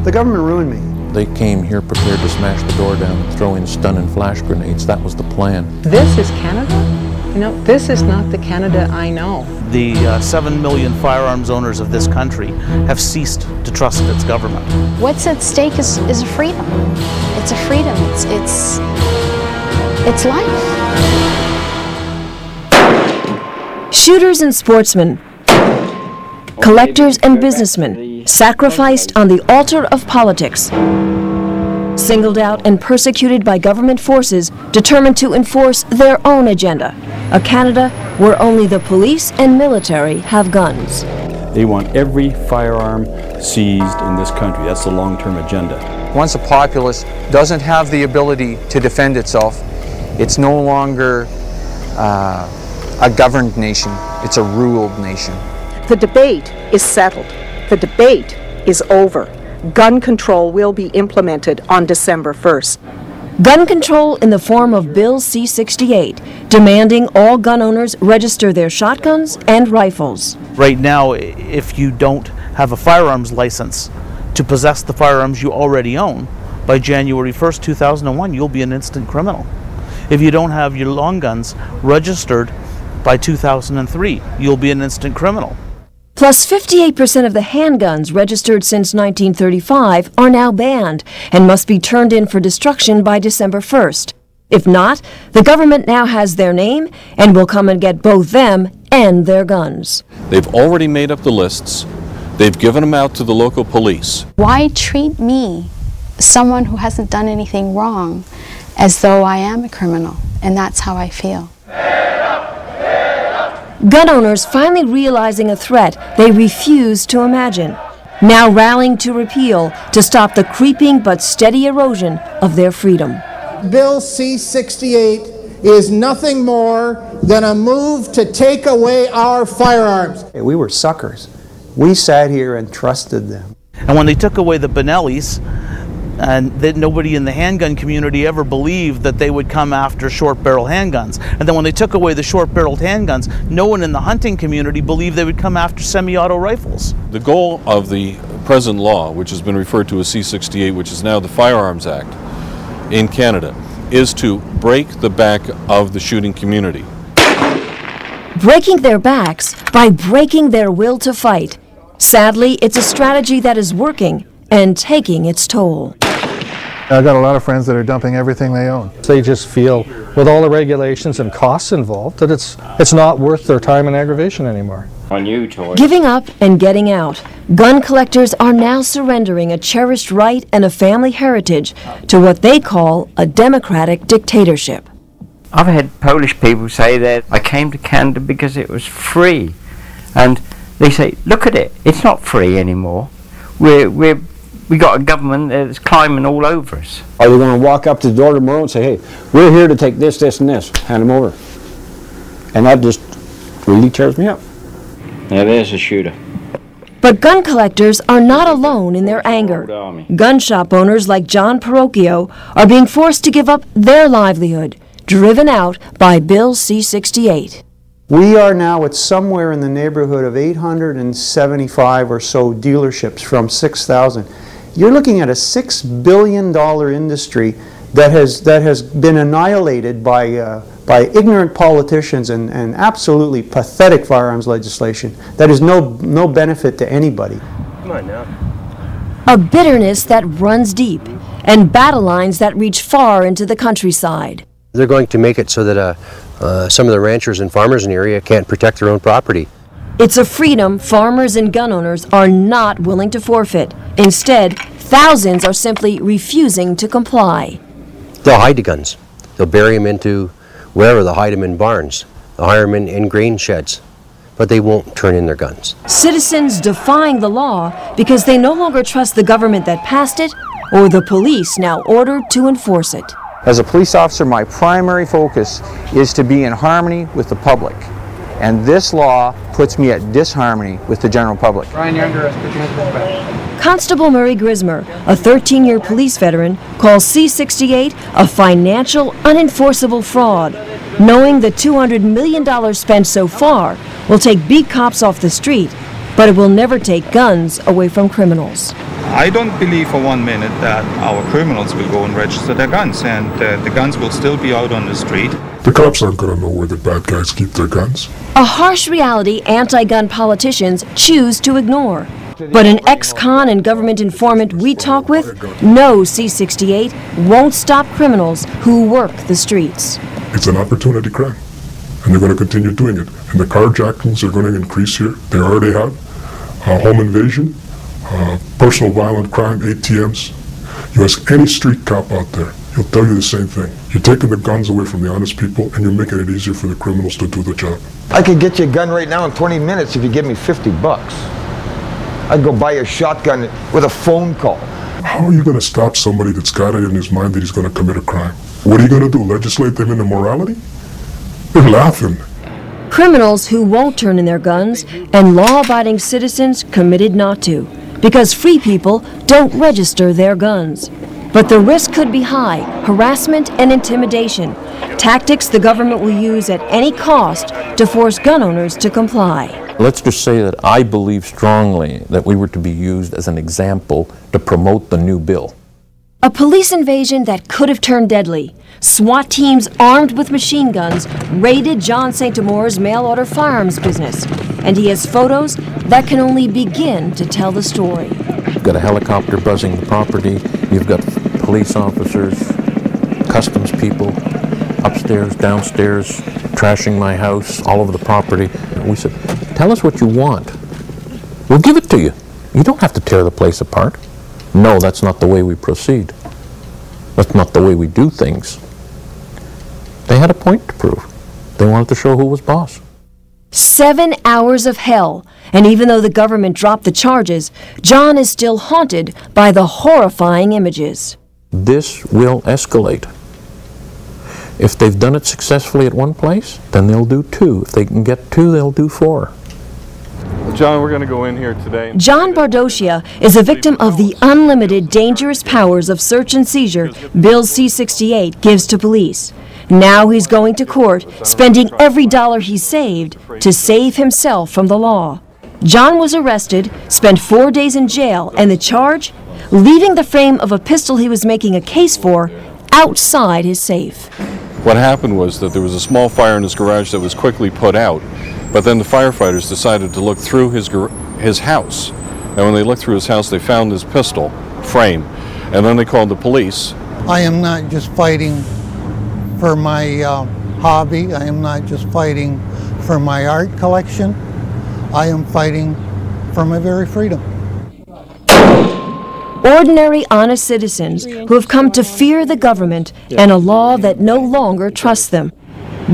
The government ruined me. They came here prepared to smash the door down and throw in stun and flash grenades. That was the plan. This is Canada? You know, this is not the Canada I know. The 7 million firearms owners of this country have ceased to trust its government. What's at stake is a freedom. It's a freedom. It's life. Shooters and sportsmen, collectors and businessmen, sacrificed on the altar of politics, singled out and persecuted by government forces determined to enforce their own agenda, a Canada where only the police and military have guns. They want every firearm seized in this country. That's the long-term agenda. Once a populace doesn't have the ability to defend itself, it's no longer a governed nation, it's a ruled nation. The debate is settled. The debate is over. Gun control will be implemented on December 1st. Gun control in the form of Bill C-68, demanding all gun owners register their shotguns and rifles. Right now, if you don't have a firearms license to possess the firearms you already own, by January 1st, 2001, you'll be an instant criminal. If you don't have your long guns registered by 2003, you'll be an instant criminal. Plus, 58% of the handguns registered since 1935 are now banned and must be turned in for destruction by December 1st. If not, the government now has their name and will come and get both them and their guns. They've already made up the lists. They've given them out to the local police. Why treat me, someone who hasn't done anything wrong, as though I am a criminal? And that's how I feel. Gun owners finally realizing a threat they refused to imagine, now rallying to repeal to stop the creeping but steady erosion of their freedom. Bill C-68 is nothing more than a move to take away our firearms. We were suckers. We sat here and trusted them. And when they took away the Benellis, and that nobody in the handgun community ever believed that they would come after short-barrel handguns. And then when they took away the short-barreled handguns, no one in the hunting community believed they would come after semi-auto rifles. The goal of the present law, which has been referred to as C-68, which is now the Firearms Act in Canada, is to break the back of the shooting community. Breaking their backs by breaking their will to fight. Sadly, it's a strategy that is working and taking its toll. I've got a lot of friends that are dumping everything they own. They just feel, with all the regulations and costs involved, that it's not worth their time and aggravation anymore. Giving up and getting out, gun collectors are now surrendering a cherished right and a family heritage to what they call a democratic dictatorship. I've had Polish people say that I came to Canada because it was free. And they say, look at it, it's not free anymore. We got a government that's climbing all over us. Are they going to walk up to the door tomorrow and say, hey, we're here to take this, this, and this, hand them over? And that just really tears me up. Yeah, there's a shooter. But gun collectors are not alone in their anger. Gun shop owners like John Parocchio are being forced to give up their livelihood, driven out by Bill C-68. We are now at somewhere in the neighborhood of 875 or so dealerships from 6,000. You're looking at a $6 billion industry that has been annihilated by ignorant politicians and absolutely pathetic firearms legislation that is no benefit to anybody. Come on now. A bitterness that runs deep and battle lines that reach far into the countryside. They're going to make it so that some of the ranchers and farmers in the area can't protect their own property. It's a freedom farmers and gun owners are not willing to forfeit. Instead, thousands are simply refusing to comply. They'll hide the guns. They'll bury them into wherever. They'll hide them in barns. They'll hire them in grain sheds. But they won't turn in their guns. Citizens defying the law because they no longer trust the government that passed it or the police now ordered to enforce it. As a police officer, my primary focus is to be in harmony with the public. And this law puts me at disharmony with the general public. Ryan, you're under arrest. Put your hands back. Constable Murray Grismer, a 13-year police veteran, calls C-68 a financial, unenforceable fraud, knowing the $200 million spent so far will take beat cops off the street, but it will never take guns away from criminals. I don't believe for 1 minute that our criminals will go and register their guns, and the guns will still be out on the street. The cops aren't going to know where the bad guys keep their guns. A harsh reality anti-gun politicians choose to ignore. But an ex-con and government informant we talk with knows C-68 won't stop criminals who work the streets. It's an opportunity crime, and they're going to continue doing it. And the carjackings are going to increase here. They already have. Home invasion, personal violent crime, ATMs. You ask any street cop out there, he'll tell you the same thing. You're taking the guns away from the honest people, and you're making it easier for the criminals to do the job. I could get you a gun right now in 20 minutes if you give me 50 bucks. I'd go buy a shotgun with a phone call. How are you going to stop somebody that's got it in his mind that he's going to commit a crime? What are you going to do, legislate them into morality? They're laughing. Criminals who won't turn in their guns and law-abiding citizens committed not to, because free people don't register their guns. But the risk could be high: harassment and intimidation, tactics the government will use at any cost to force gun owners to comply. Let's just say that I believe strongly that we were to be used as an example to promote the new bill. A police invasion that could have turned deadly. SWAT teams armed with machine guns raided John St. Amour's mail-order firearms business, and he has photos that can only begin to tell the story. You've got a helicopter buzzing the property, you've got police officers, customs people, upstairs, downstairs, trashing my house, all over the property. We said, tell us what you want. We'll give it to you. You don't have to tear the place apart. No, that's not the way we proceed. That's not the way we do things. They had a point to prove. They wanted to show who was boss. 7 hours of hell, and even though the government dropped the charges, John is still haunted by the horrifying images. This will escalate. If they've done it successfully at one place, then they'll do 2. If they can get 2, they'll do 4. John, we're going to go in here today. John Bardocia is a victim of the unlimited dangerous powers of search and seizure Bill C-68 gives to police. Now he's going to court, spending every dollar he saved to save himself from the law. John was arrested, spent 4 days in jail, and the charge? Leaving the frame of a pistol he was making a case for outside his safe. What happened was that there was a small fire in his garage that was quickly put out, but then the firefighters decided to look through his house. And when they looked through his house, they found his pistol frame, and then they called the police. I am not just fighting for my hobby. I am not just fighting for my art collection. I am fighting for my very freedom. Ordinary, honest citizens who have come to fear the government and a law that no longer trusts them.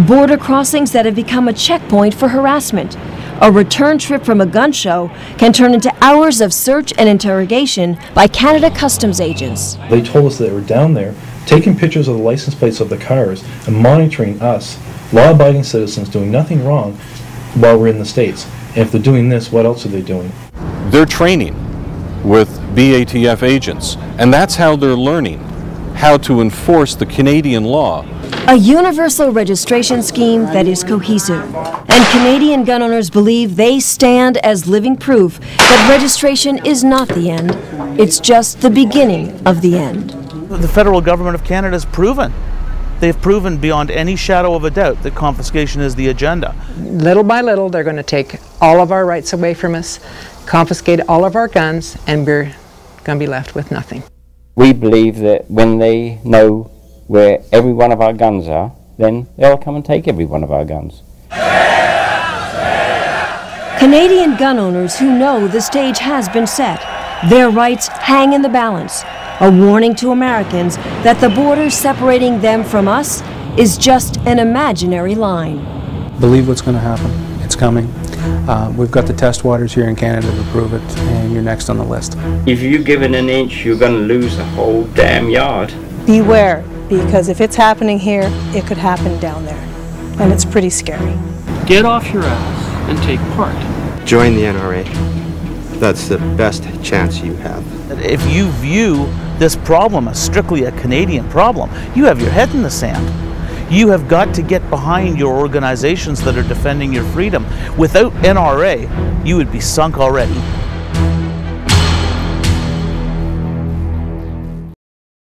Border crossings that have become a checkpoint for harassment. A return trip from a gun show can turn into hours of search and interrogation by Canada Customs agents. They told us they were down there taking pictures of the license plates of the cars and monitoring us, law-abiding citizens doing nothing wrong while we're in the States. And if they're doing this, what else are they doing? They're training with BATF agents, and that's how they're learning how to enforce the Canadian law. A universal registration scheme that is cohesive. And Canadian gun owners believe they stand as living proof that registration is not the end. It's just the beginning of the end. The federal government of Canada has proven. They've proven beyond any shadow of a doubt that confiscation is the agenda. Little by little, they're going to take all of our rights away from us, confiscate all of our guns, and we're going to be left with nothing. We believe that when they know where every one of our guns are, then they'll come and take every one of our guns. Canadian gun owners who know the stage has been set. Their rights hang in the balance. A warning to Americans that the border separating them from us is just an imaginary line. Believe what's going to happen. It's coming. We've got the test waters here in Canada to prove it, and you're next on the list. If you give it an inch, you're going to lose the whole damn yard. Beware, because if it's happening here, it could happen down there, and it's pretty scary. Get off your ass and take part. Join the NRA. That's the best chance you have. If you view this problem as strictly a Canadian problem, you have your head in the sand. You have got to get behind your organizations that are defending your freedom. Without NRA, you would be sunk already.